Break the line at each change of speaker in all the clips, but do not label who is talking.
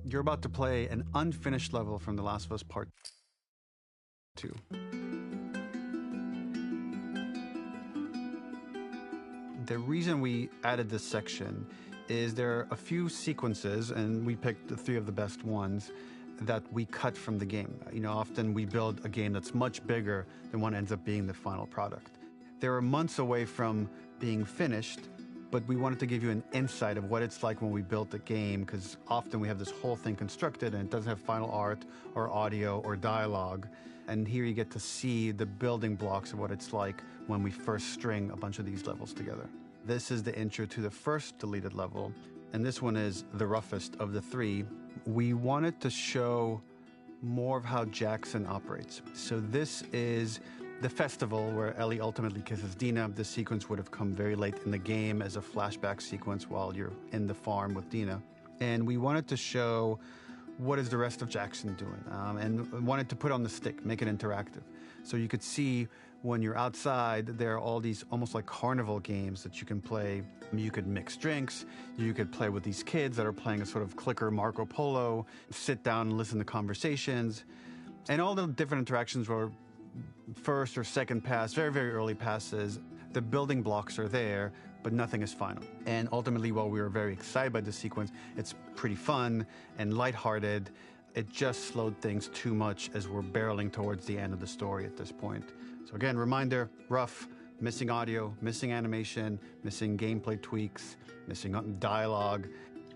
You're about to play an unfinished level from The Last of Us Part 2. The reason we added this section is there are a few sequences, and we picked the 3 of the best ones, that we cut from the game. Often we build a game that's much bigger than what ends up being the final product. They were months away from being finished, but we wanted to give you an insight of what it's like when we built the game, because often we have this whole thing constructed and it doesn't have final art or audio or dialogue. And here you get to see the building blocks of what it's like when we first string a bunch of these levels together. This is the intro to the first deleted level, and this one is the roughest of the 3. We wanted to show more of how Jackson operates. So this is the festival where Ellie ultimately kisses Dina. This sequence would have come very late in the game as a flashback sequence while you're in the farm with Dina. And we wanted to show what is the rest of Jackson doing, and wanted to put on the stick, make it interactive. So you could see when you're outside, there are all these almost like carnival games that you can play. You could mix drinks, you could play with these kids that are playing a sort of clicker Marco Polo, sit down and listen to conversations. And all the different interactions were first or second pass, very, very early passes. The building blocks are there, but nothing is final. And ultimately, while we were very excited by this sequence, it's pretty fun and lighthearted. It just slowed things too much as we're barreling towards the end of the story at this point. So again, reminder, rough, missing audio, missing animation, missing gameplay tweaks, missing dialogue,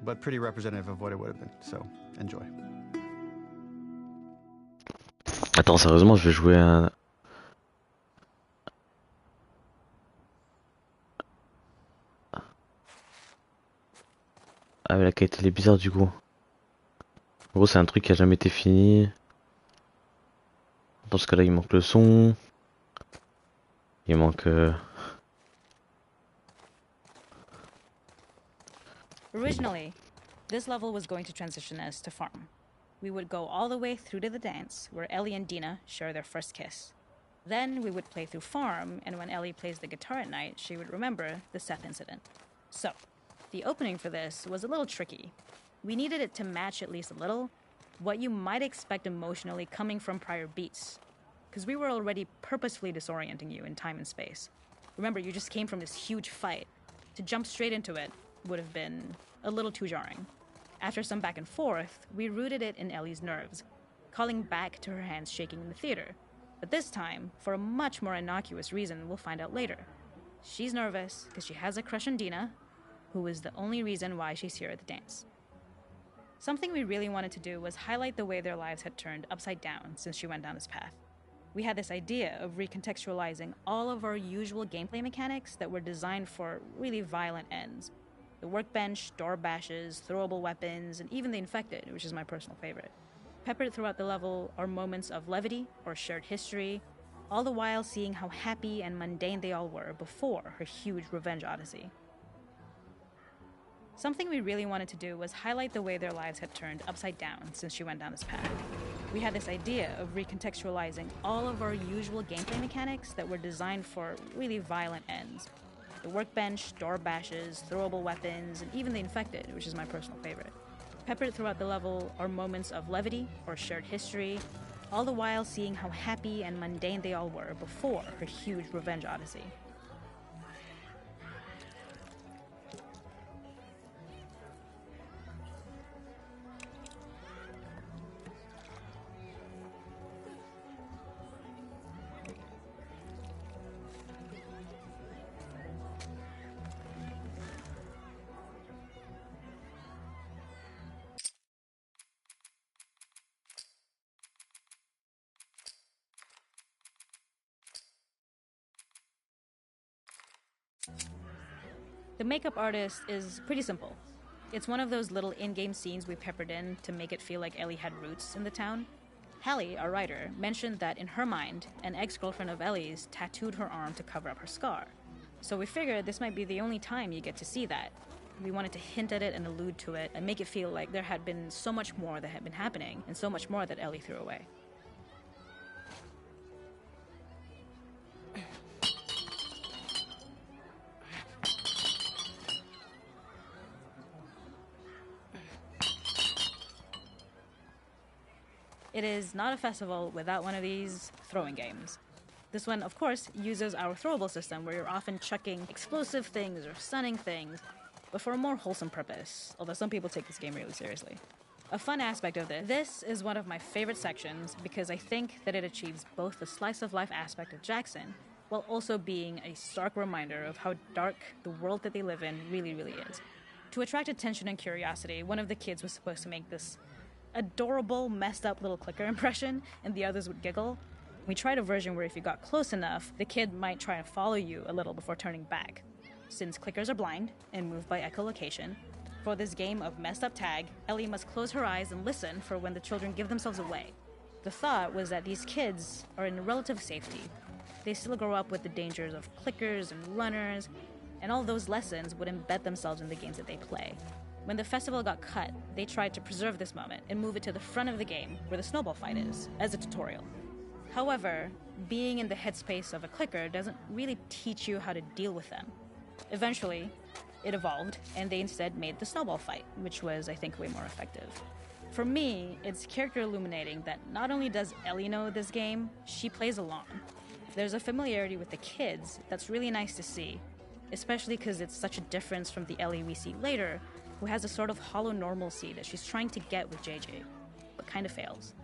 but pretty representative of what it would have been. So enjoy.
Attends, sérieusement, je vais jouer un... Ah, mais la qualité elle est bizarre du coup. En gros, c'est un truc qui a jamais été fini. Dans ce cas-là, il manque le son. Il manque...
Originally, this level was going to transition us to farm. We would go all the way through to the dance, where Ellie and Dina share their first kiss. Then we would play through farm, and when Ellie plays the guitar at night, she would remember the Seth incident. So, the opening for this was a little tricky. We needed it to match at least a little what you might expect emotionally coming from prior beats, because we were already purposefully disorienting you in time and space. Remember, you just came from this huge fight. To jump straight into it would have been a little too jarring. After some back and forth, we rooted it in Ellie's nerves, calling back to her hands shaking in the theater. But this time, for a much more innocuous reason we'll find out later. She's nervous because she has a crush on Dina, who is the only reason why she's here at the dance. Something we really wanted to do was highlight the way their lives had turned upside down since she went down this path. We had this idea of recontextualizing all of our usual gameplay mechanics that were designed for really violent ends. The workbench, door bashes, throwable weapons, and even the infected, which is my personal favorite. Peppered throughout the level are moments of levity or shared history, all the while seeing how happy and mundane they all were before her huge revenge odyssey. Something we really wanted to do was highlight the way their lives had turned upside down since she went down this path. We had this idea of recontextualizing all of our usual gameplay mechanics that were designed for really violent ends. The workbench, door bashes, throwable weapons, and even the infected, which is my personal favorite. Peppered throughout the level are moments of levity or shared history, all the while seeing how happy and mundane they all were before her huge revenge odyssey. The makeup artist is pretty simple. It's one of those little in-game scenes we peppered in to make it feel like Ellie had roots in the town. Hallie, our writer, mentioned that in her mind, an ex-girlfriend of Ellie's tattooed her arm to cover up her scar. So we figured this might be the only time you get to see that. We wanted to hint at it and allude to it and make it feel like there had been so much more that had been happening and so much more that Ellie threw away. It is not a festival without one of these throwing games. This one, of course, uses our throwable system where you're often chucking explosive things or stunning things, but for a more wholesome purpose, although some people take this game really seriously. A fun aspect of this is one of my favorite sections because I think that it achieves both the slice-of-life aspect of Jackson while also being a stark reminder of how dark the world that they live in really, really is. To attract attention and curiosity, one of the kids was supposed to make this adorable, messed up little clicker impression, and the others would giggle. We tried a version where if you got close enough, the kid might try and follow you a little before turning back. Since clickers are blind and move by echolocation, for this game of messed up tag, Ellie must close her eyes and listen for when the children give themselves away. The thought was that these kids are in relative safety. They still grow up with the dangers of clickers and runners, and all those lessons would embed themselves in the games that they play. When the festival got cut, they tried to preserve this moment and move it to the front of the game where the snowball fight is, as a tutorial. However, being in the headspace of a clicker doesn't really teach you how to deal with them. Eventually, it evolved, and they instead made the snowball fight, which was, I think, way more effective. For me, it's character illuminating that not only does Ellie know this game, she plays along. There's a familiarity with the kids that's really nice to see, especially because it's such a difference from the Ellie we see later, who has a sort of hollow normalcy that she's trying to get with JJ, but kind of fails.